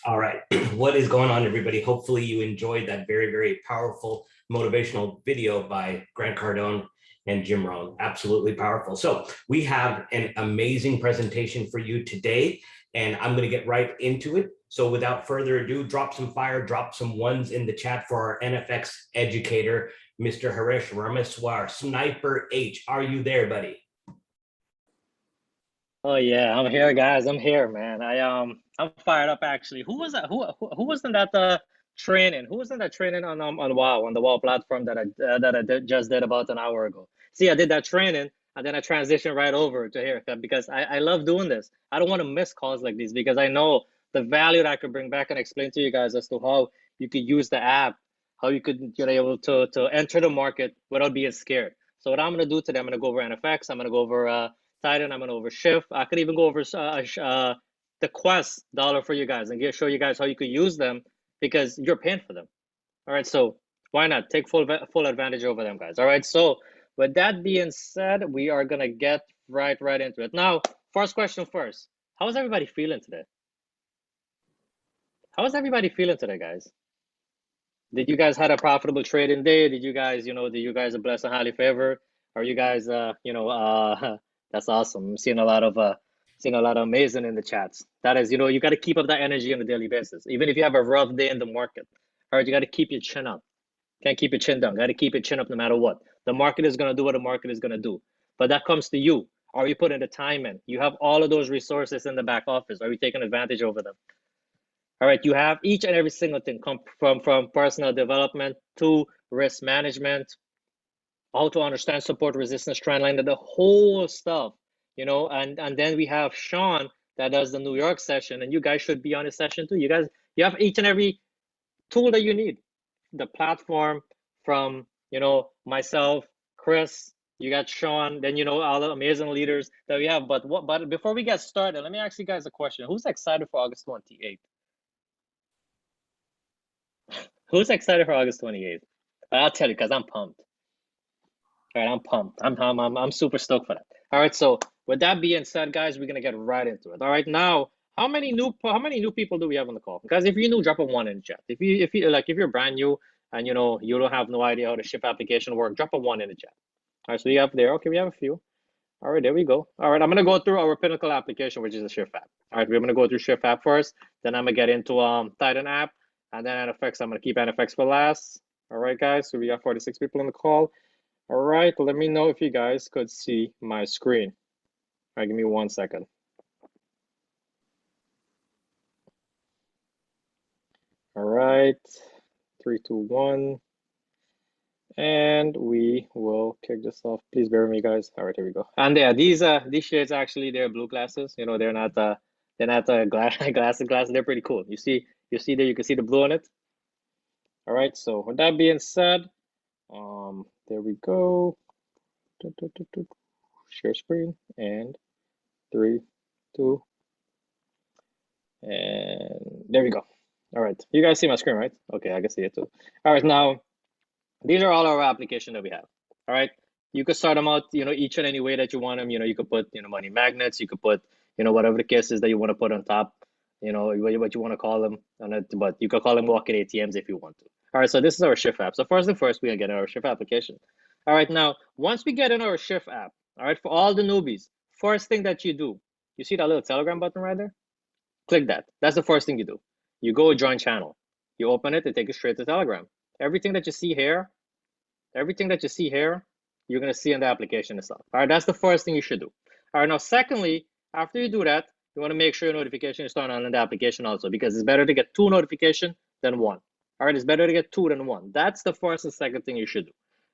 All right. What is going on, everybody? Hopefully you enjoyed that very, very powerful motivational video by Grant Cardone and Jim Rohn. Absolutely powerful. So we have an amazing presentation for you today, and I'm going to get right into it. So without further ado, drop some fire, drop some ones in the chat for our NFX educator, Mr. Harish Rameswar. Sniper H, are you there, buddy? Oh yeah, I'm here, guys. I'm here, man. I'm fired up actually. Who was that? Who was in that training? Who was in that training on Wow, on the Wow platform that just did about an hour ago? See, I did that training and then I transitioned right over to here because I love doing this. I don't want to miss calls like these because I know the value that I could bring back and explain to you guys as to how you could use the app, how you could get able to enter the market without being scared. So what I'm gonna do today, I'm gonna go over NFX. I'm gonna go over Titan. I'm gonna over Shift. I could even go over the Quest dollar for you guys and show you guys how you could use them because you're paying for them. All right, so why not take full advantage over them, guys? All right, so with that being said, we are gonna get right into it. Now, first question first. How is everybody feeling today? How is everybody feeling today, guys? Did you guys had a profitable trading day? Did you guys, did you guys are blessed and highly favored? Are you guys, that's awesome. I'm seeing a lot of amazing in the chats. That is, you got to keep up that energy on a daily basis. Even if you have a rough day in the market, all right, you got to keep your chin up. Can't keep your chin down. Got to keep your chin up no matter what. The market is going to do what the market is going to do. But that comes to you. Are you putting the time in? You have all of those resources in the back office. Are you taking advantage over them? All right, you have each and every single thing come from personal development to risk management, how to understand support resistance trend line, the whole stuff, and then we have Sean that does the New York session, and you guys should be on his session too. You have each and every tool that you need. The platform from myself, Chris, you got Sean, then all the amazing leaders that we have. But before we get started, let me ask you guys a question. Who's excited for August 28th? Who's excited for August 28th? I'll tell you because I'm pumped. All right, I'm pumped. I'm super stoked for that. All right, so with that being said, guys, we're gonna get right into it. All right, now how many new people do we have on the call? Guys, if you're new, drop a one in the chat. If you're brand new and you don't have no idea how the Shift application work, drop a one in the chat. All right, so we have there. Okay, we have a few. All right, there we go. All right, I'm gonna go through our Pinnacle application, which is a Shift app. All right, we're gonna go through Shift app first. Then I'm gonna get into Titan app, and then NFX. I'm gonna keep NFX for last. All right, guys. So we got 46 people on the call. All right, let me know if you guys could see my screen. All right, give me 1 second. All right, 3, 2, 1. And we will kick this off. Please bear with me, guys. All right, here we go. And yeah, these shades actually they're blue glasses. They're not glasses. They're pretty cool. You see there, you can see the blue on it. All right, so with that being said, there we go. Share screen and 3, 2, and there we go. All right, you guys see my screen, right? Okay, I can see it too. All right, now these are all our applications that we have. All right, you could start them out, each and any way that you want them. You could put, money magnets. You could put, whatever the case is that you want to put on top. What you want to call them, but you could call them walk-in ATMs if you want to. All right, so this is our Shift app. So first and first, we're gonna get in our Shift application. All right, now once we get in our Shift app, all right, for all the newbies, first thing that you do, you see that little Telegram button right there? Click that. That's the first thing you do. You go join channel. You open it, they take you straight to Telegram. Everything that you see here, you're gonna see in the application itself. All right, that's the first thing you should do. All right, now secondly, after you do that, you want to make sure your notification is turned on in the application also, because it's better to get 2 notifications than 1. All right, it's better to get 2 than 1. That's the first and second thing you should do.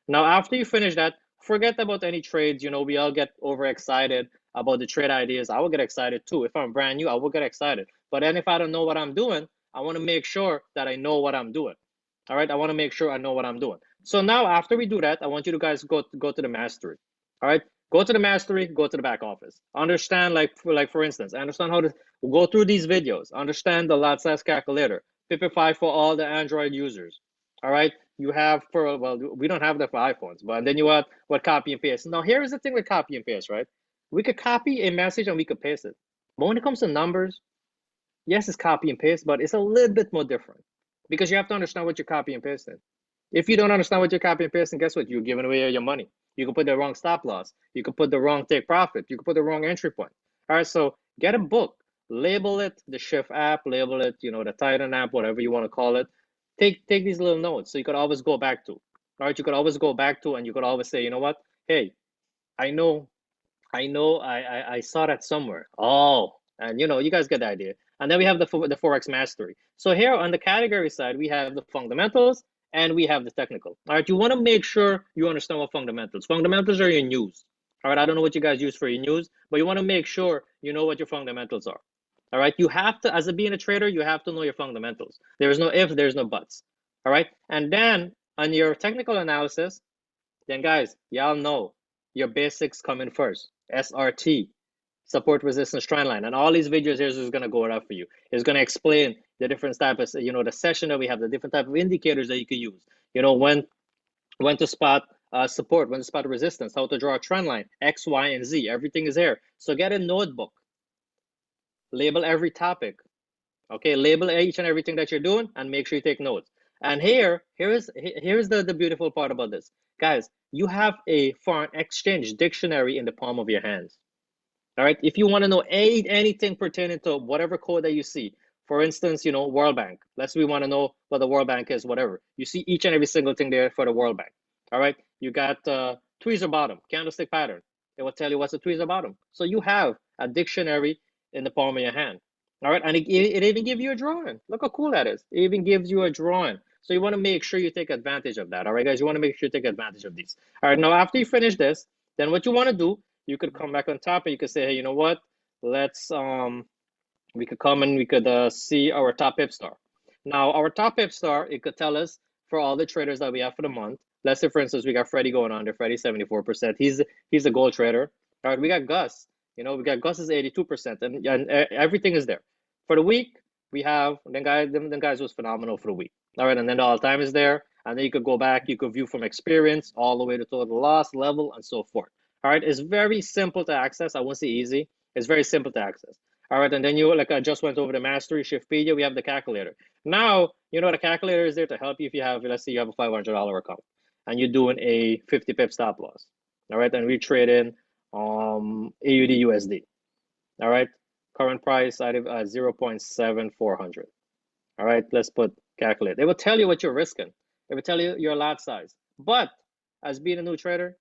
Now, after you finish that, forget about any trades. We all get overexcited about the trade ideas. I will get excited too. If I'm brand new, I will get excited. But then if I don't know what I'm doing, I want to make sure that I know what I'm doing. All right, I want to make sure I know what I'm doing. So now after we do that, I want you guys go to the mastery. All right, go to the mastery, go to the back office. Understand, for instance, understand how to go through these videos. Understand the lot size calculator. Pipify for all the Android users. All right, you have we don't have that for iPhones, but then you have what copy and paste. Now here is the thing with copy and paste, right? We could copy a message and we could paste it. But when it comes to numbers, Yes, it's copy and paste, but it's a little bit more different because you have to understand what you're copy and pasting. If you don't understand what you're copy and pasting, guess what? You're giving away your money. You can put the wrong stop loss. You can put the wrong take profit. You can put the wrong entry point. All right, so get a book, label it the Shift app, label it, the Titan app, whatever you want to call it. Take these little notes so you could always go back to. All right, you could always go back to, and you could always say, you know what? Hey, I know I saw that somewhere. Oh, and you guys get the idea. And then we have the Forex mastery. So here on the category side, we have the fundamentals and we have the technical. All right, you want to make sure you understand what fundamentals. Fundamentals are your news. All right, I don't know what you guys use for your news, but you want to make sure you know what your fundamentals are. All right, you have to, as being a trader, you have to know your fundamentals. There is no if, there's no buts. All right, and then on your technical analysis, then guys, y'all know your basics come in first. SRT, support resistance trend line, and all these videos here is going to go out for you. It's going to explain the different types of, the session that we have, the different type of indicators that you can use. When to spot support, when to spot resistance, how to draw a trend line, X, Y, and Z. Everything is here. So get a notebook, label every topic. Okay, label each and everything that you're doing, and make sure you take notes. And here's the beautiful part about this, guys. You have a foreign exchange dictionary in the palm of your hands. All right, if you want to know anything pertaining to whatever code that you see, for instance, World Bank. Let's say we want to know what the World Bank is, whatever. You see each and every single thing there for the World Bank. All right, you got tweezer bottom, candlestick pattern. It will tell you what's a tweezer bottom. So you have a dictionary in the palm of your hand. All right, and it even gives you a drawing. Look how cool that is. It even gives you a drawing. So you want to make sure you take advantage of that. All right, guys, you want to make sure you take advantage of these. All right, now after you finish this, then what you want to do, you could come back on top and you could say, hey, you know what? Let's we could come and we could see our top pip star. Now our top pip star, it could tell us for all the traders that we have for the month. Let's say, for instance, we got Freddie going under. Freddie 74%. He's a gold trader. All right, we got Gus. We got Gus is 82%, and everything is there. For the week, we have the guys was phenomenal for the week. All right, and then the all time is there, and then you could go back. You could view from experience all the way to total loss level and so forth. All right, it's very simple to access. I won't say easy. It's very simple to access. All right, and then I just went over the mastery Shiftpedia. We have the calculator. Now, the calculator is there to help you if you have, let's say you have a $500 account and you're doing a 50 pip stop loss. All right, and we trade in AUD USD. All right, current price at 0.7400. All right, let's put calculate. It will tell you what you're risking. It will tell you your lot size. But as being a new trader,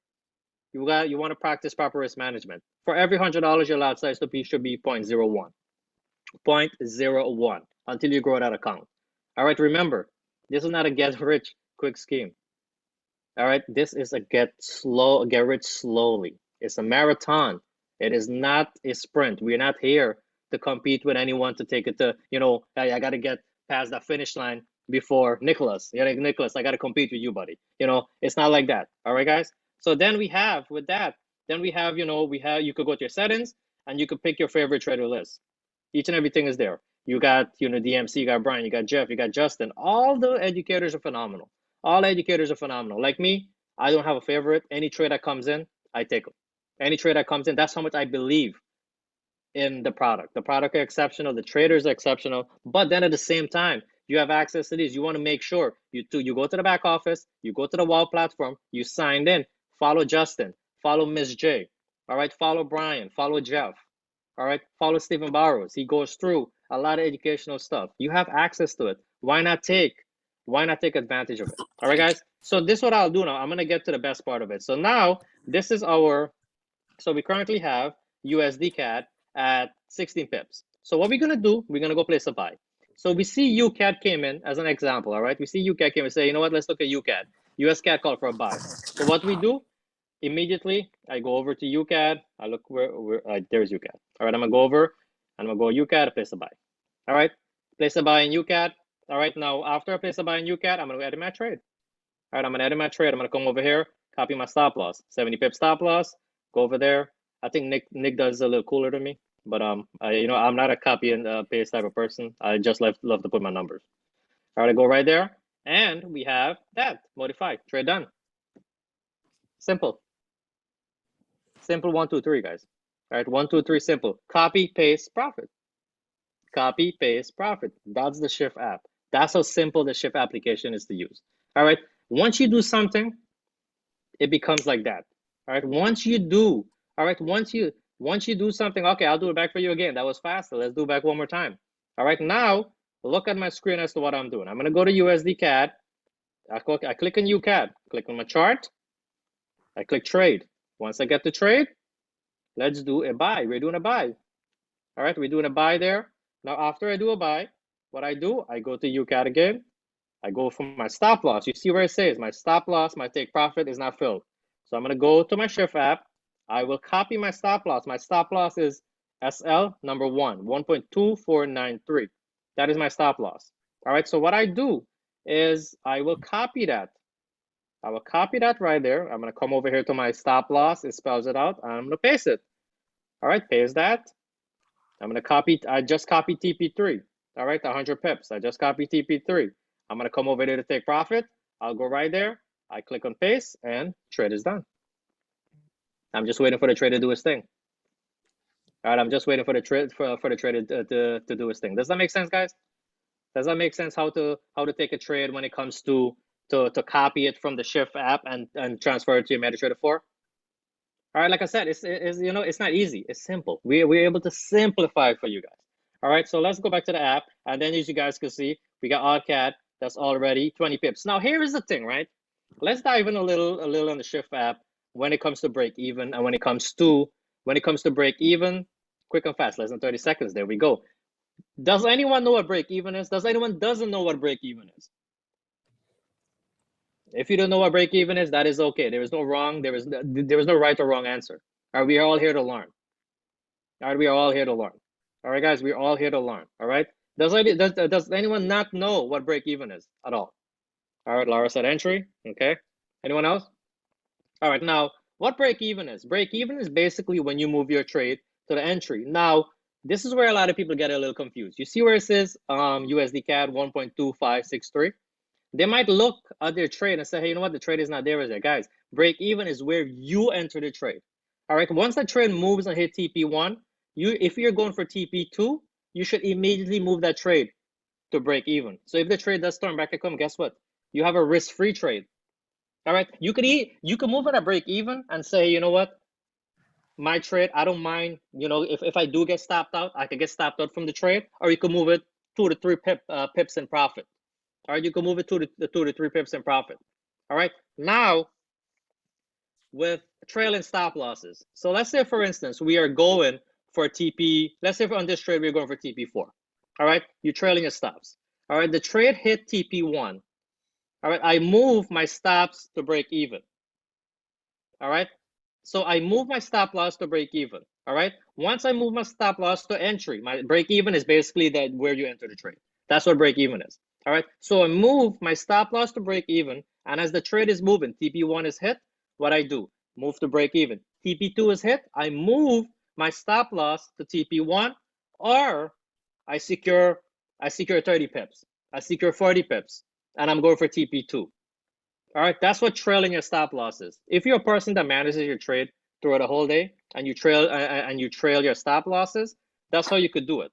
you want to practice proper risk management. For every $100, your lot size should be 0.01. 0.01 until you grow that account. All right, remember, this is not a get rich quick scheme. All right, this is a get rich slowly. It's a marathon. It is not a sprint. We're not here to compete with anyone to take it to, I got to get past that finish line before Nicholas. Nicholas, I got to compete with you, buddy. It's not like that. All right, guys. So then we have you could go to your settings and you could pick your favorite trader list. Each and everything is there. You got, DMC, you got Brian, you got Jeff, you got Justin. All the educators are phenomenal. All educators are phenomenal. Like me, I don't have a favorite. Any trade that comes in, I take them. Any trade that comes in, that's how much I believe in the product. The product is exceptional, the traders are exceptional, but then at the same time, you have access to these. You want to make sure you go to the back office, you go to the wall platform, you signed in, follow Justin, follow Miss J, all right, follow Brian, follow Jeff, all right, follow Stephen Barrows. He goes through a lot of educational stuff. You have access to it. Why not take advantage of it? All right, guys. So this is what I'll do now. I'm going to get to the best part of it. So now this is so we currently have USD CAD at 16 pips. So what we're going to do, we're going to go place a buy. So we see UCAD came in as an example, all right? We see UCAD came and say, you know what, let's look at UCAD. US CAD called for a buy. So what we do, immediately, I go over to UCAD. I look there's UCAD. All right, I'm going to go over, and I'm going to go UCAD, place a buy. All right, place a buy in UCAD. All right, now after I place a buy in UCAD, I'm going to edit my trade. All right, I'm going to edit my trade. I'm going to come over here, copy my stop loss, 70 pip stop loss, go over there. I think Nick does a little cooler than me, but I'm not a copy and paste type of person. I just love to put my numbers. All right, I go right there, and we have that modified trade done. Simple. Simple 1, 2, 3, guys. All right, 1, 2, 3, simple. Copy, paste, profit. copy, paste, profit. That's the Shift app. That's how simple the Shift application is to use. All right. Once you do something, it becomes like that. All right. Once you do, all right. Once you do something, okay, I'll do it back for you again. That was faster. Let's do it back one more time. All right. Now look at my screen as to what I'm doing. I'm gonna go to USD CAD. I click on UCAD. Click on my chart. I click trade. Once I get the trade, let's do a buy. We're doing a buy. All right, we're doing a buy there. Now, after I do a buy, what I do, I go to UCAD again. I go for my stop loss. You see where it says my stop loss, my take profit is not filled. So I'm going to go to my Shift app. I will copy my stop loss. My stop loss is SL number 1.2493. That is my stop loss. All right, so what I do is I will copy that. I will copy that right there. I'm going to come over here to my stop loss. It spells it out. I'm going to paste it. All right, paste that. I'm going to copy. I just copied TP3. All right, 100 pips. I just copied TP3. I'm going to come over there to take profit. I'll go right there. I click on paste and trade is done. I'm just waiting for the trade to do its thing. All right, I'm just waiting for the trade for the trade to do its thing. Does that make sense, guys? Does that make sense how to take a trade when it comes to copy it from the Shift app and transfer it to your MetaTrader 4? All right, like I said, it's you know, it's not easy. It's simple. We're able to simplify it for you guys. All right, so let's go back to the app, and then as you guys can see, we got AuCAD that's already 20 pips. Now here is the thing, right? Let's dive in a little on the Shift app when it comes to break even, and when it comes to break even, quick and fast, less than 30 seconds. There we go. Does anyone know what break even is? Does anyone doesn't know what break even is? If you don't know what break even is, that is okay. There is no wrong. There is no right or wrong answer. All right, we are all here to learn. All right, we are all here to learn. All right, guys, we're all here to learn. All right. Does anyone not know what break even is at all? All right, Laura said entry. Okay. Anyone else? All right. Now, what break even is? Break even is basically when you move your trade to the entry. Now, this is where a lot of people get a little confused. You see where it says USD CAD 1.2563? They might look at their trade and say, hey, you know what? The trade is not there, is it? Guys, break even is where you enter the trade. All right. Once the trade moves and hit TP1, if you're going for TP2, you should immediately move that trade to break even. So if the trade does turn back and come, guess what? You have a risk-free trade. All right. You can move at a break even and say, you know what? My trade, I don't mind. You know, if I do get stopped out, I can get stopped out from the trade, or you can move it 2 to 3 pips in profit. All right, you can move it 2 to 3 pips in profit. All right, now with trailing stop losses. So let's say, for instance, we are going for TP. Let's say on this trade, we're going for TP4. All right, you're trailing your stops. All right, the trade hit TP1. All right, I move my stops to break even. All right, so I move my stop loss to break even. All right, once I move my stop loss to entry, my break even is basically that where you enter the trade. That's what break even is. All right, so I move my stop loss to break even, and as the trade is moving, TP1 is hit, what I do, move to break even. TP2 is hit, I move my stop loss to TP1, or I secure 30 pips, I secure 40 pips, and I'm going for TP2. All right, that's what trailing your stop loss is. If you're a person that manages your trade throughout the whole day and you trail your stop losses, that's how you could do it.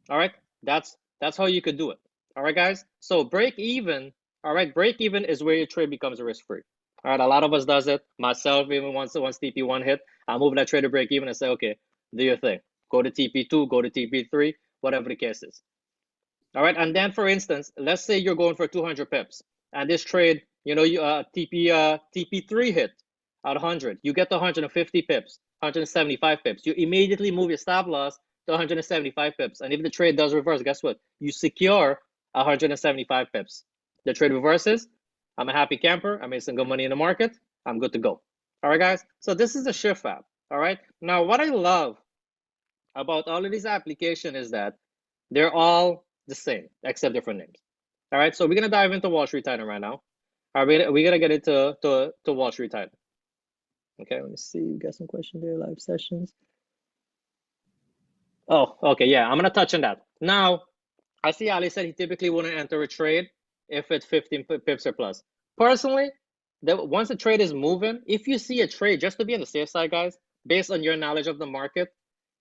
All right, that's how you could do it. All right, guys. So break even. All right, break even is where your trade becomes risk-free. All right, a lot of us does it. Myself, even once TP1 hit, I move that trade to break even and say, okay, do your thing. Go to TP2, go to TP3, whatever the case is. All right, and then for instance, let's say you're going for 200 pips, and this trade, you know, TP3 hit at 100. You get to 150 pips, 175 pips. You immediately move your stop loss to 175 pips, and if the trade does reverse, guess what? You secure 175 pips. The trade reverses. I'm a happy camper. I made some good money in the market. I'm good to go. All right, guys. So this is the Shift app. All right. Now, what I love about all of these applications is that they're all the same, except different names. All right, so we're gonna dive into Wall Street Titan right now. All right, we're gonna get into Wall Street Titan. Okay, let me see. We got some questions there. Live sessions. Oh, okay, yeah, I'm gonna touch on that. Now, I see Ali said he typically wouldn't enter a trade if it's 15 pips or plus. Personally, once the trade is moving, if you see a trade, just to be on the safe side, guys, based on your knowledge of the market,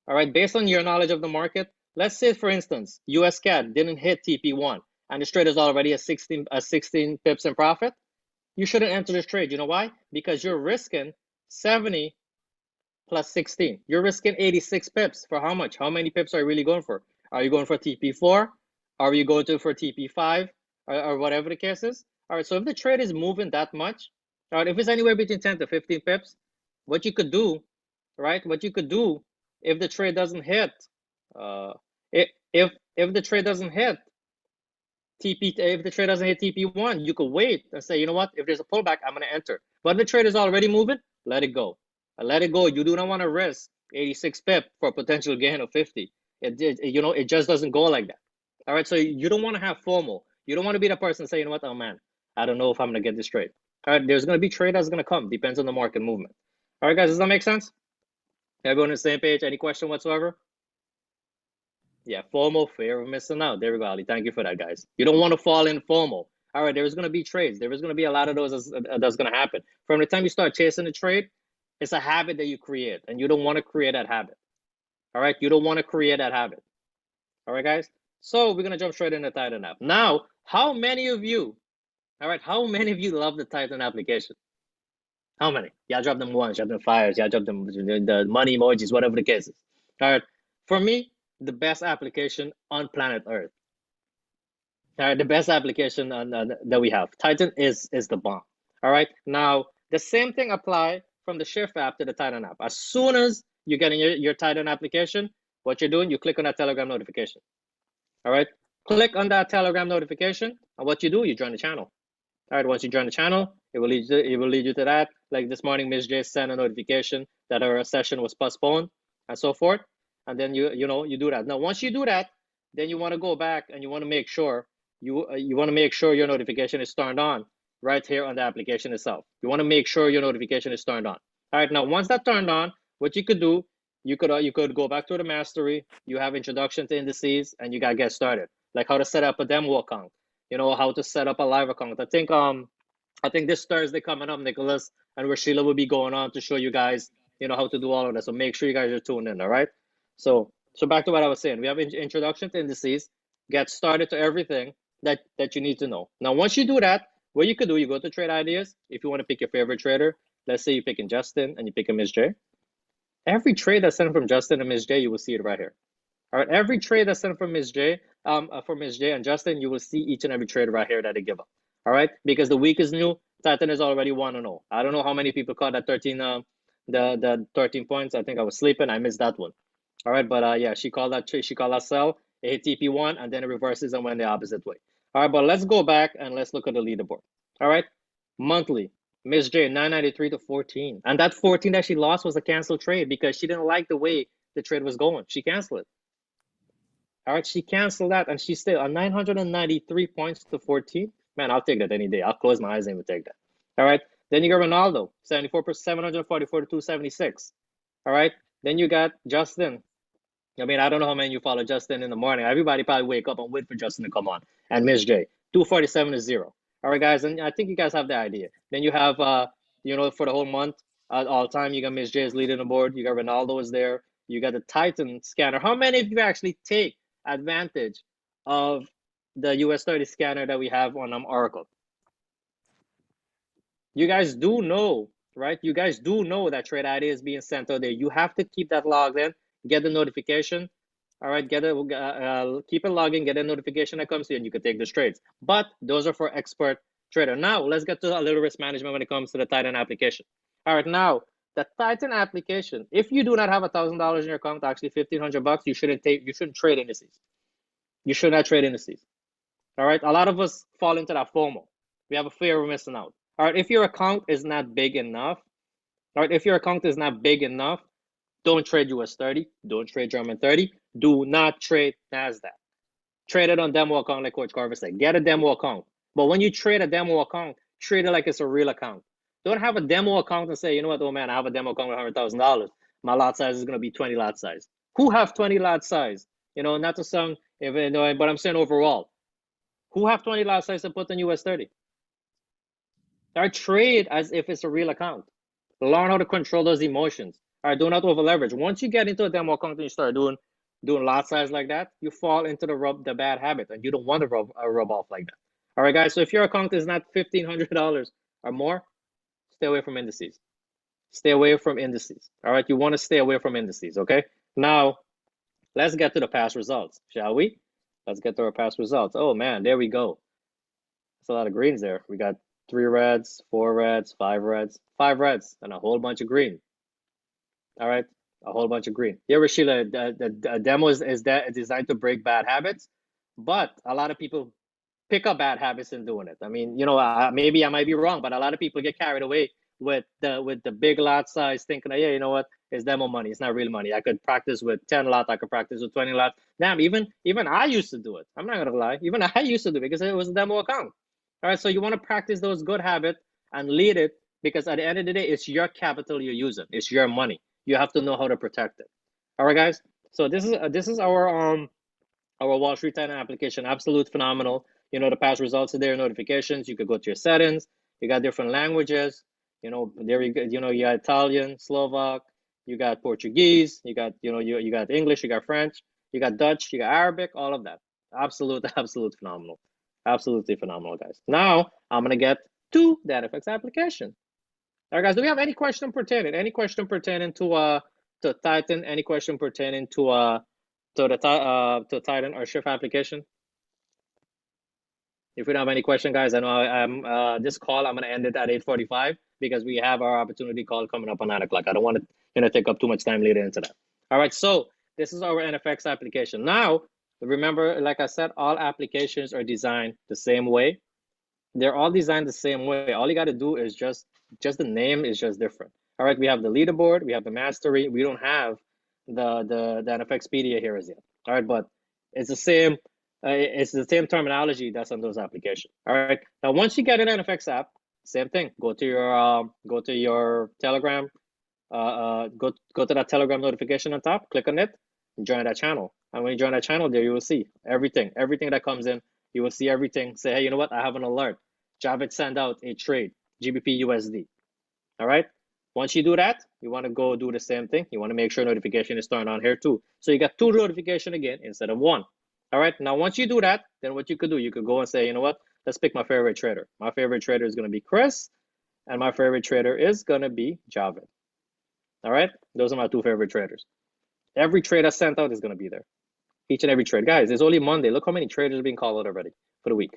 all right, based on your knowledge of the market, let's say for instance, US CAD didn't hit TP1 and this trade is already a 16 pips in profit, you shouldn't enter this trade. You know why? Because you're risking 70 plus 16. You're risking 86 pips. For how much? How many pips are you really going for? Are you going for TP4? Are you going to for TP5? Or whatever the case is? All right, so if the trade is moving that much, all right, if it's anywhere between 10 to 15 pips, what you could do, right? What you could do if the trade doesn't hit, if the trade doesn't hit if the trade doesn't hit TP1, you could wait and say, you know what? If there's a pullback, I'm going to enter. But if the trade is already moving, let it go. Let it go. You do not want to risk 86 pip for a potential gain of 50. It just doesn't go like that. All right, so you don't want to have FOMO. You don't want to be the person saying, you know what? Oh man, I don't know if I'm going to get this trade. All right, there's going to be trade that's going to come. Depends on the market movement. All right, guys, does that make sense? Everyone on the same page? Any question whatsoever? Yeah, FOMO, fear of missing out. There we go, Ali. Thank you for that, guys. You don't want to fall in FOMO. All right, there's going to be trades. There is going to be a lot of those that's going to happen. From the time you start chasing a trade, it's a habit that you create, and you don't want to create that habit. All right, you don't want to create that habit. All right, guys. So we're going to jump straight into Titan app. Now, how many of you, all right, how many of you love the Titan application? How many? Y'all drop them ones, y'all drop them fires, y'all drop them the money emojis, whatever the case is. All right, for me, the best application on planet Earth. All right, the best application that we have. Titan is the bomb. All right, now the same thing apply from the Shift app to the Titan app. As soon as you're getting your Titan application, what you're doing, you click on that Telegram notification. All right, click on that Telegram notification, and what you do, you join the channel. All right, once you join the channel, it will lead you to that. Like this morning, Ms. J sent a notification that our session was postponed and so forth. And then you do that. Now, once you do that, then you want to go back and you want to make sure your notification is turned on right here on the application itself. You want to make sure your notification is turned on. All right, now once that's turned on, what you could do, you could go back to the mastery. You have introduction to indices, and you got to get started. Like how to set up a demo account. How to set up a live account. I think this Thursday coming up, Nicholas and Rashila will be going on to show you guys, how to do all of that. So make sure you guys are tuned in, all right? So back to what I was saying. We have introduction to indices, get started to everything that you need to know. Now, once you do that, what you could do, you go to Trade Ideas. If you want to pick your favorite trader, let's say you're picking Justin and you pick a Ms. J. Every trade that's sent from Justin and Ms. J, you will see it right here. All right, every trade that's sent from Ms. J, and Justin, you will see each and every trade right here that they give up. All right, because the week is new, Titan is already 1-0. I don't know how many people caught that 13, the 13 points. I think I was sleeping. I missed that one. All right, but yeah, she called that sell. It hit TP1 and then it reverses and went the opposite way. All right, but let's go back and let's look at the leaderboard. All right, monthly, Ms. J 993 to 14, and that 14 that she lost was a canceled trade because she didn't like the way the trade was going. She canceled it. All right, she canceled that, and she's still on 993 points to 14. Man, I'll take that any day. I'll close my eyes and even take that. All right, then you got Ronaldo, 74%, 744 to 276. All right, then you got Justin. I mean, I don't know how many you follow Justin in the morning. Everybody probably wake up and wait for Justin to come on. And Ms. J, 247 to 0. All right, guys, and I think you guys have the idea. Then you have, for the whole month, all time, you got Ms. J is leading the board. You got Ronaldo is there. You got the Titan scanner. How many of you actually take advantage of the US 30 scanner that we have on Oracle? You guys do know, right? You guys do know that Trade ID is being sent out there. You have to keep that logged in, get the notification. All right, keep it logged in, get a notification that comes to you, and you can take those trades. But those are for expert trader. Now, let's get to a little risk management when it comes to the Titan application. All right, now, the Titan application, if you do not have $1,000 in your account, actually $1,500, you shouldn't trade indices. You should not trade indices. All right, a lot of us fall into that FOMO. We have a fear of missing out. All right, if your account is not big enough, don't trade US 30, don't trade German 30, do not trade NASDAQ. Trade it on demo account like Coach Carver said. Get a demo account. But when you trade a demo account, treat it like it's a real account. Don't have a demo account and say, you know what, oh man, I have a demo account with $100,000. My lot size is going to be 20 lot size. Who have 20 lot size? Not to sound, but I'm saying overall. Who have 20 lot size to put in US 30? All right, trade as if it's a real account. Learn how to control those emotions. All right, do not over leverage. Once you get into a demo account and you start doing doing lot size like that, you fall into the bad habit, and you don't want to rub off like that. All right, guys. So if your account is not $1,500 or more, stay away from indices. Stay away from indices. All right, you want to stay away from indices. Okay. Now let's get to the past results, shall we? Let's get to our past results. Oh man, there we go. That's a lot of greens there. We got 3 reds, 4 reds, 5 reds, 5 reds, and a whole bunch of green. All right, a whole bunch of green. Yeah, Rashila, the demo is designed to break bad habits, but a lot of people pick up bad habits in doing it. I mean, you know, maybe I might be wrong, but a lot of people get carried away with the big lot size, thinking, yeah, you know what, it's demo money. It's not real money. I could practice with 10 lot. I could practice with 20 lot. Damn, even I used to do it. I'm not gonna lie. Even I used to do it because it was a demo account. All right, so you want to practice those good habits and lead it, because at the end of the day, it's your capital you're using. It's your money. You have to know how to protect it. All right, guys. So this is our Wall Street Titan application. Absolute phenomenal. You know, the past results are there, notifications. You could go to your settings. You got different languages. You know, there you go. You know, you got Italian, Slovak. You got Portuguese. You got, you know, you got English. You got French. You got Dutch. You got Arabic. All of that. Absolute phenomenal. Absolutely phenomenal, guys. Now I'm gonna get to that FX application. All right, guys. Do we have any question pertaining? Any question pertaining to Titan? Any question pertaining to the Titan or Shift application? If we don't have any question, guys, I know I'm this call, I'm gonna end it at 8:45 because we have our opportunity call coming up on 9 o'clock. I don't want to take up too much time later into that. All right, so this is our NFX application. Now, remember, like I said, all applications are designed the same way. They're all designed the same way. All you got to do is just the name is just different. All right, we have the leaderboard, we have the mastery. We don't have the NFXpedia here as yet. All right, but it's the same. It's the same terminology that's on those applications. All right. Now, once you get an NFX app, same thing. Go to your Telegram. Go to that Telegram notification on top. Click on it. And join that channel. And when you join that channel, there you will see everything that comes in. You will see everything. Say, hey, you know what? I have an alert. Javed send out a trade, GBP USD. All right. Once you do that, you want to go do the same thing. You want to make sure notification is turned on here too. So you got 2 notifications again instead of 1. All right. Now, once you do that, then what you could do, you could go and say, you know what? Let's pick my favorite trader. My favorite trader is going to be Chris, and my favorite trader is going to be Javed. All right. Those are my 2 favorite traders. Every trade I sent out is going to be there. Each and every trade. Guys, it's only Monday. Look how many traders are being called out already for the week.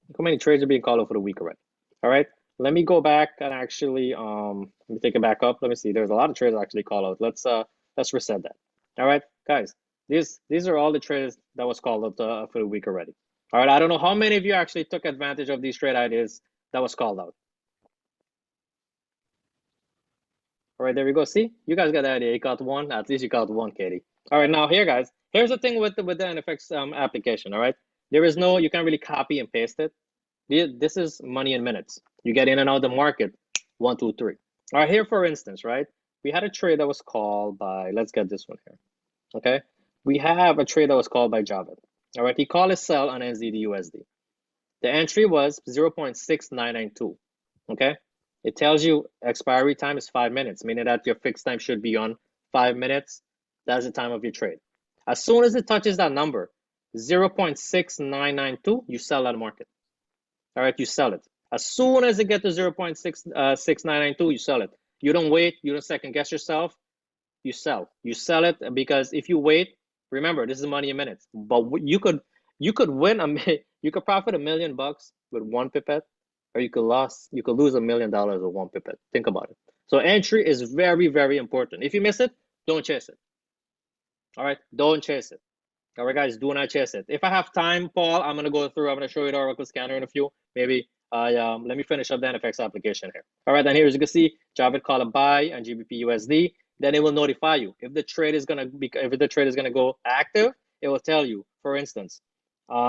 Look how many trades are being called out for the week already. All right. Let me go back and actually, let me take it back up. Let me see. There's a lot of trades actually called out. Let's reset that. All right, guys. These are all the trades that was called out for the week already. All right. I don't know how many of you actually took advantage of these trade ideas that was called out. All right, there we go. See, you guys got the idea. You got 1. At least you got 1, Katie. All right, now here, guys. Here's the thing with the NFX application. All right, there is no, you can't really copy and paste it. This is money in minutes. You get in and out of the market, 1, 2, 3. All right, here for instance, right? We had a trade that was called by, let's get this one here. Okay, we have a trade that was called by Javed. All right, he called a sell on NZD USD. The entry was 0.6992. Okay, it tells you expiry time is 5 minutes, meaning that your fixed time should be on 5 minutes. That's the time of your trade. As soon as it touches that number, 0.6992, you sell that market. All right, you sell it. As soon as it gets to 0.6992, you sell it. You don't wait. You don't second guess yourself. You sell. You sell it, because if you wait, remember, this is money in minutes. But you could win you could profit $1 million with 1 pipette, or you could lose $1 million with 1 pipette. Think about it. So entry is very, very important. If you miss it, don't chase it. All right, don't chase it. All right, guys, do not chase it. If I have time, Paul, I'm going to show you the Oracle scanner in a few. Maybe let me finish up the NFX application here. All right, and here as you can see, Javed call a buy on GBP USD. Then it will notify you if the trade is going to go active. It will tell you. For instance,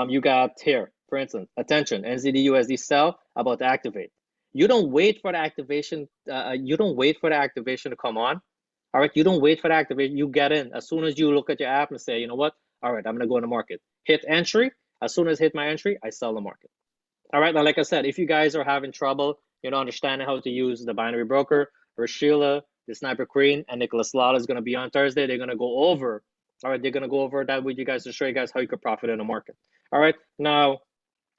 you got here, for instance, attention, NZD USD sell about to activate. You don't wait for the activation. You don't wait for the activation to come on. All right, you don't wait for the activation. You get in as soon as you look at your app and say, you know what? All right, I'm going to go in the market. Hit entry. As soon as I hit my entry, I sell the market. All right, now, like I said, if you guys are having trouble, understanding how to use the binary broker, Rashila, the Sniper Queen, and Nicholas Lala is going to be on Thursday. They're going to go over All right, they're gonna go over that with you guys to show you guys how you could profit in the market. All right, now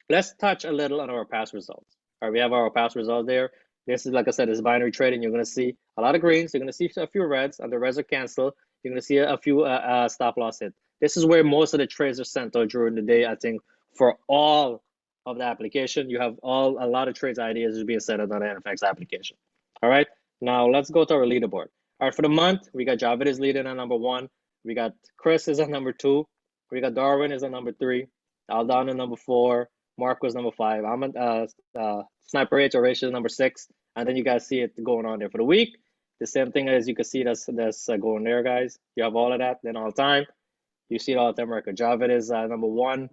let's touch a little on our past results. All right, we have our past results there. This is, like I said, is binary trading. You're gonna see a lot of greens. You're gonna see a few reds, and the reds are canceled. You're gonna see a few stop loss hit. This is where most of the trades are sent out during the day. I think for all of the application, you have a lot of trades ideas being set up on the NFX application. All right, now let's go to our leaderboard. All right, for the month, we got Javid is leading at number 1. We got Chris is at number 2. We got Darwin is at number 3. Aldana number 4. Mark was number 5. I'm at Sniper H or Ratio number 6. And then you guys see it going on there for the week. The same thing as you can see that's going there, guys. You have all of that. Then all the time, you see it all the time. America. Javid is number 1.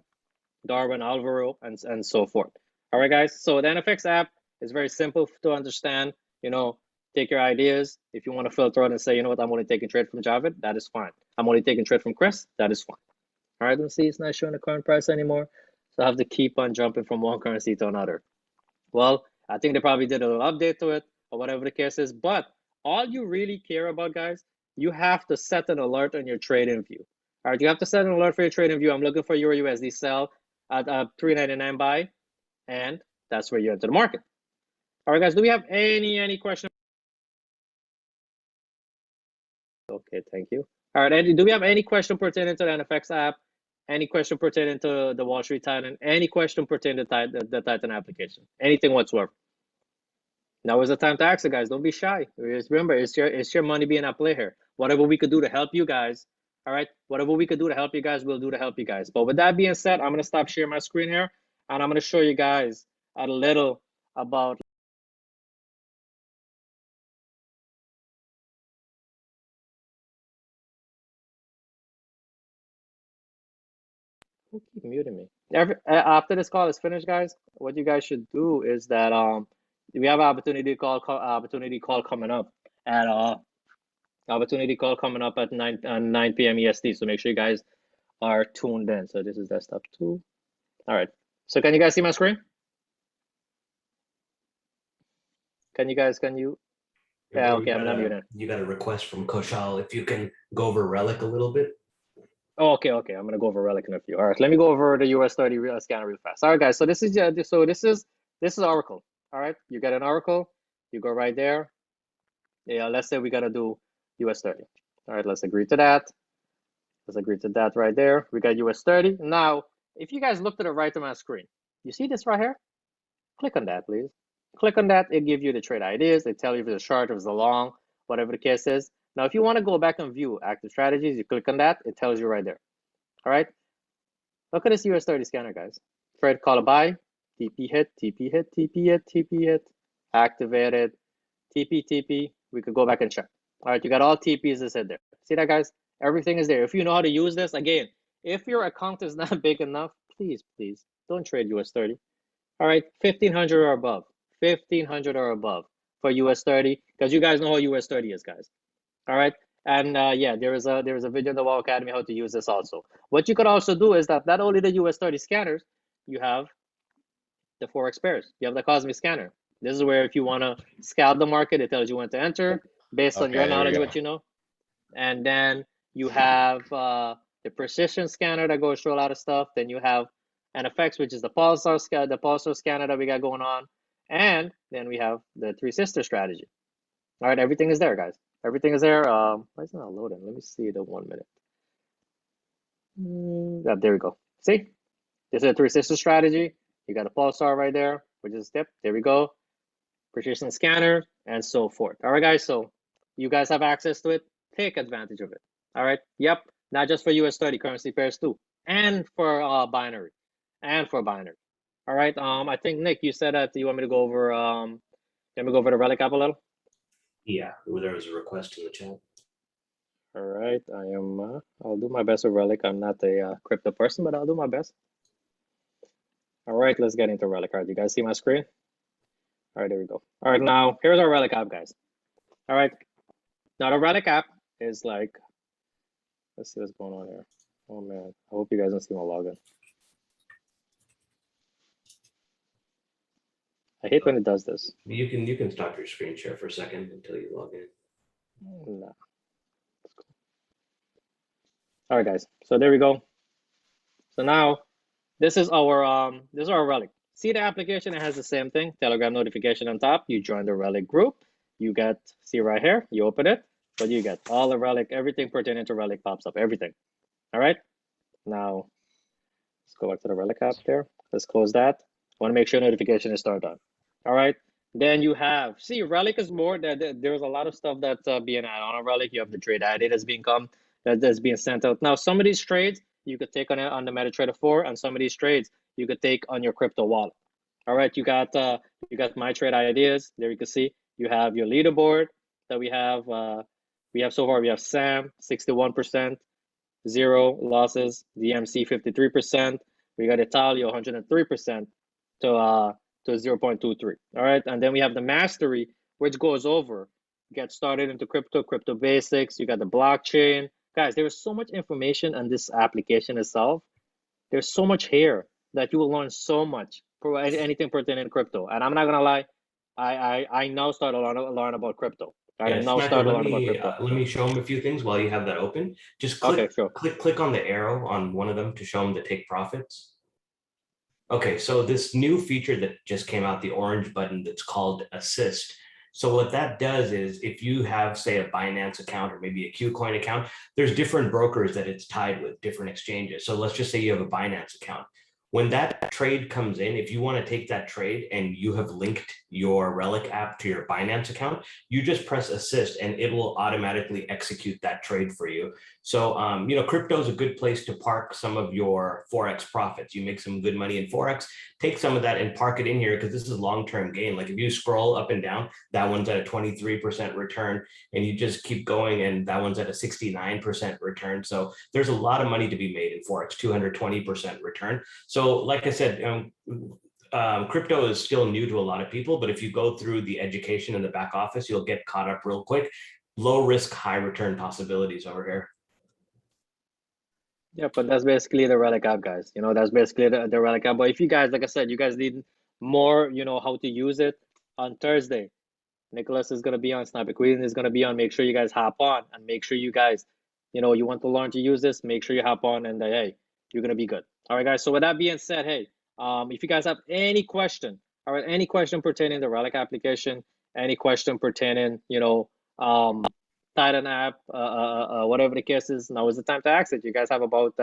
Darwin, Alvaro, and so forth. All right, guys. So the NFX app is very simple to understand. You know, take your ideas. If you want to filter out and say, you know what, I'm only taking trade from Javid, that is fine. I'm only taking trade from Chris, that is fine. All right, let's see, it's not showing the current price anymore. So I have to keep on jumping from one currency to another. Well, I think they probably did a little update to it or whatever the case is. But all you really care about, guys, you have to set an alert on your trading view. All right, you have to set an alert for your trading view. I'm looking for Euro USD sell at 3.99 buy, and that's where you enter the market. All right, guys, do we have any questions? Okay, thank you. All right, Andy, do we have any question pertaining to the NFX app? Any question pertaining to the Wall Street Titan? Any question pertaining to the Titan application? Anything whatsoever? Now is the time to ask it, guys. Don't be shy. Just remember, it's your money being at play here. Whatever we could do to help you guys, all right? Whatever we could do to help you guys, we'll do to help you guys. But with that being said, I'm going to stop sharing my screen here, and I'm going to show you guys a little about... Who keep muting me? After this call is finished, guys, what you guys should do is that we have an opportunity call coming up at 9 p.m. EST. So make sure you guys are tuned in. So this is desktop 2. All right. So can you guys see my screen? Can you? Yeah. Okay. I'm not muted. You got a request from Koshal. If you can go over Relic a little bit. Oh, okay. I'm gonna go over Relic in a few. All right, let me go over the US 30 scanner real fast. All right, guys. So this is Oracle. All right, you get an Oracle. You go right there. Yeah. Let's say we gotta do US 30. All right. Let's agree to that. Let's agree to that right there. We got US 30. Now, if you guys look to the right of my screen, you see this right here? Click on that, please. Click on that. It gives you the trade ideas. They tell you if it's a short, if it's a long, whatever the case is. Now, if you want to go back and view active strategies, you click on that. It tells you right there. All right. Look at this US 30 scanner, guys. Trade call a buy, TP hit, TP hit, TP hit, TP hit, activated, TP. We could go back and check. All right. You got all TPs is in there. See that, guys? Everything is there. If you know how to use this, again, if your account is not big enough, please don't trade US 30. All right, 1500 or above, 1500 or above for US 30, because you guys know how US 30 is, guys. All right, and yeah, there is a video in the Wow Academy how to use this also. What you could also do is that not only the US 30 scanners, you have the Forex pairs. You have the Cosmic scanner. This is where if you want to scout the market, it tells you when to enter based on your knowledge, what you know. And then you have the precision scanner that goes through a lot of stuff. Then you have NFX, which is the pulsar scanner that we got going on. And then we have the three sister strategy. All right, everything is there, guys. Everything is there. Why is it not loading? Let me see the 1 minute. Yeah, there we go. See, this is a three sister strategy. You got a pulsar right there, which is a step. There we go. Precision scanner and so forth. All right, guys. So you guys have access to it. Take advantage of it. All right. Yep. Not just for US 30 currency pairs too, and for binary, All right. I think Nick, you said that you want me to go over. Let me go over the Relic app a little. Yeah, there was a request in the chat. All right. I'll do my best with Relic. I'm not a crypto person, but I'll do my best. All right. Let's get into Relic. All right. You guys see my screen? All right. There we go. All right. Now here's our Relic app, guys. All right. Now the Relic app is like, let's see what's going on here. Oh man, I hope you guys don't see my login. I hate when it does this. You can stop your screen share for a second until you log in. No. All right, guys. So there we go. So now this is our Relic. See the application, it has the same thing. Telegram notification on top. You join the Relic group. You get, see right here, you open it. What do you get? All the Relic, everything pertaining to Relic pops up, everything. All right. Now let's go back to the Relic app there. Let's close that. Want to make sure notification is turned on. All right. Then you have, see, Relic is more that there's a lot of stuff that's being added on a Relic. You have the trade ID that's being sent out. Now, some of these trades you could take on the MetaTrader 4, and some of these trades you could take on your crypto wallet. All right, you got my trade ideas. There you can see you have your leaderboard that we have. So far we have Sam 61%, 0 losses. DMC 53%. We got Italia 103% to 0.23. All right, and then we have the mastery, which goes over get started into crypto basics. You got the blockchain. Guys, there is so much information on this application itself. There's so much here that you will learn so much for anything pertaining to crypto. And I'm not gonna lie, I now start to learn about crypto. Yeah, Samantha, let me show them a few things while you have that open. Just click on the arrow on one of them to show them the take profits. Okay, so this new feature that just came out, the orange button that's called Assist. So what that does is if you have, say, a Binance account or maybe a KuCoin account, there's different brokers that it's tied with, different exchanges. So let's just say you have a Binance account. When that trade comes in, if you want to take that trade and you have linked your Relic app to your Binance account, you just press assist and it will automatically execute that trade for you. So, crypto is a good place to park some of your Forex profits. You make some good money in Forex, take some of that and park it in here because this is long-term gain. Like if you scroll up and down, that one's at a 23% return and you just keep going and that one's at a 69% return. So there's a lot of money to be made in Forex, 220% return. So like I said, crypto is still new to a lot of people, but if you go through the education in the back office, you'll get caught up real quick. Low risk, high return possibilities over here. Yeah, but that's basically the Relic app, guys. That's basically the Relic app. But if you guys, like I said, you guys need more, how to use it on Thursday. Nicholas is going to be on, Sniper Queen is going to be on. Make sure you guys hop on and make sure you guys, you want to learn to use this, make sure you hop on and hey, you're going to be good. All right, guys. So with that being said, hey, if you guys have any question, all right, any question pertaining to the Relic application, any question pertaining, Titan app, whatever the case is, now is the time to ask it. You guys have about,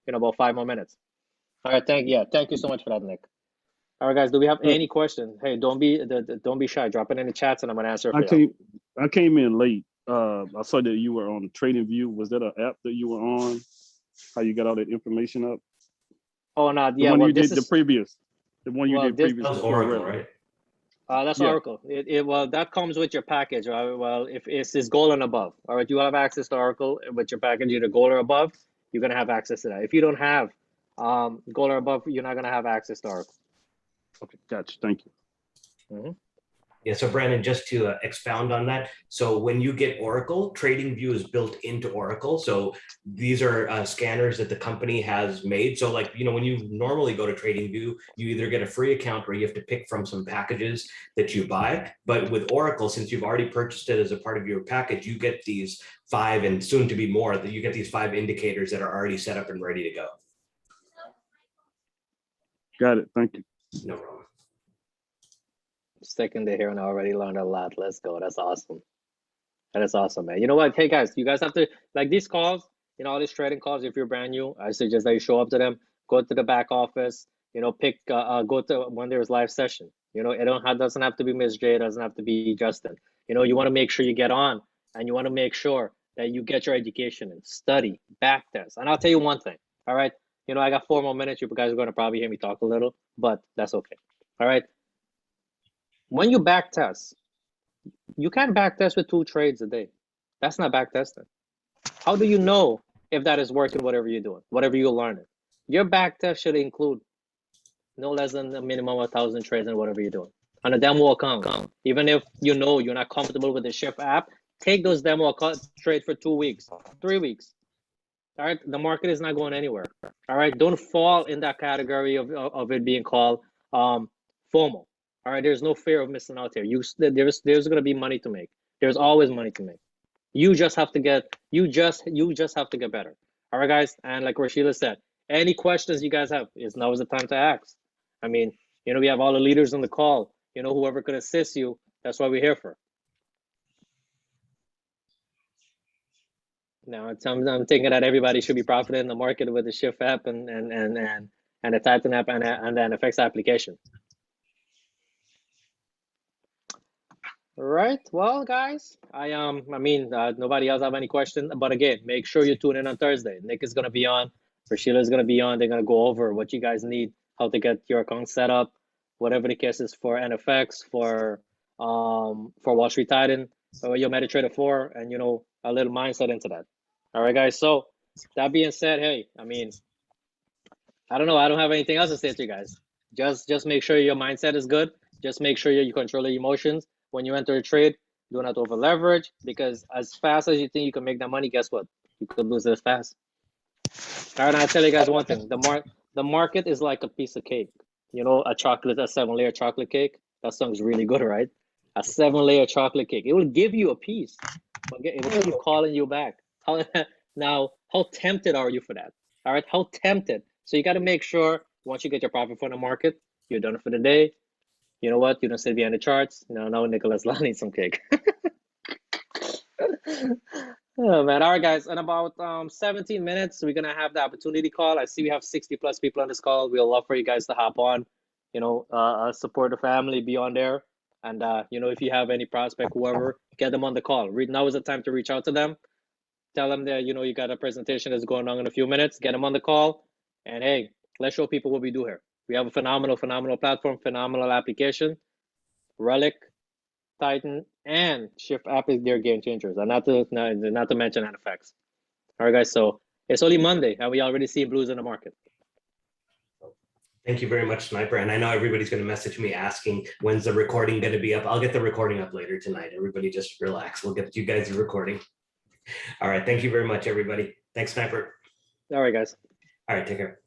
about 5 more minutes. All right, thank you so much for that, Nick. All right, guys, do we have any questions? Hey, don't be shy. Drop it in the chats and I'm gonna answer. I came in late. I saw that you were on Trading View. Was that an app that you were on? How you got all that information up? Oh, no, yeah. The one you did previously. That's Oracle, right? That's Oracle. Well, that comes with your package. Right? Well, if it's gold and above, all right, you have access to Oracle with your package, either gold or above. You're gonna have access to that. If you don't have gold or above, you're not gonna have access to Oracle. Okay, gotcha. Thank you. Mm-hmm. Yeah, so Brandon, just to expound on that. So when you get Oracle, TradingView is built into Oracle. So these are scanners that the company has made. So like, when you normally go to TradingView, you either get a free account or you have to pick from some packages that you buy. But with Oracle, since you've already purchased it as a part of your package, you get these 5 and soon to be more, that you get these 5 indicators that are already set up and ready to go. Got it. Thank you. No problem. Second day here and I already learned a lot. Let's go. That's awesome. That is awesome, man. You know what? Hey guys, you guys have to, like these calls, all these trading calls, if you're brand new, I suggest that you show up to them, go to the back office, pick, go to when there's live session. It doesn't have to be Miss J, it doesn't have to be Justin. You want to make sure you get on and you want to make sure that you get your education and study, back test. And I'll tell you one thing, all right? I got 4 more minutes. You guys are going to probably hear me talk a little, but that's okay. All right. When you back test, you can't back test with 2 trades a day. That's not back testing. How do you know if that is working, whatever you're doing, whatever you're learning? Your back test should include no less than a minimum of 1,000 trades in whatever you're doing. On a demo account, even if you're not comfortable with the Shift app, take those demo trades for 2 weeks, 3 weeks. All right, the market is not going anywhere. All right, don't fall in that category of it being called FOMO. All right, there's no fear of missing out here. There's going to be money to make. There's always money to make. You just have to get better. All right, guys. And like Rashida said, any questions you guys have, now is the time to ask. I mean, we have all the leaders on the call. Whoever could assist you, that's what we're here for. Now, I'm thinking that everybody should be profiting in the market with the Shift app and the Titan app and the NFX application. All right. Well, guys, nobody else have any question, but again, make sure you tune in on Thursday. Nick is gonna be on, Rashida is gonna be on. They're gonna go over what you guys need, how to get your account set up, whatever the case is for NFX, for Wall Street Titan, or your MetaTrader 4, and a little mindset into that. All right, guys. So that being said, hey, I don't know. I don't have anything else to say to you guys. Just make sure your mindset is good. Just make sure you control your emotions when you enter a trade. Do not over leverage, because as fast as you think you can make that money, guess what? You could lose it as fast. All right, I'll tell you guys one thing. The market is like a piece of cake. A 7-layer chocolate cake. That sounds really good, right? A 7-layer chocolate cake. It will give you a piece, but it will keep calling you back. Now, how tempted are you for that? All right, how tempted? So you got to make sure once you get your profit from the market, you're done for the day. You know what? You don't sit behind the charts. No, Nicholas, I need some cake. Oh, man. All right, guys. In about 17 minutes, we're going to have the opportunity call. I see we have 60 plus people on this call. We'd love for you guys to hop on, support the family, be on there. And, if you have any prospect, whoever, get them on the call. Now is the time to reach out to them. Tell them that, you got a presentation that's going on in a few minutes. Get them on the call. And, hey, let's show people what we do here. We have a phenomenal platform, phenomenal application. Relic, Titan, and Shift app is their game changers, and not to mention NFX. All right, guys. So it's only Monday, and we already see blues in the market. Thank you very much, Sniper. And I know everybody's going to message me asking when's the recording going to be up. I'll get the recording up later tonight. Everybody just relax. We'll get you guys a recording. All right. Thank you very much, everybody. Thanks, Sniper. All right, guys. All right. Take care.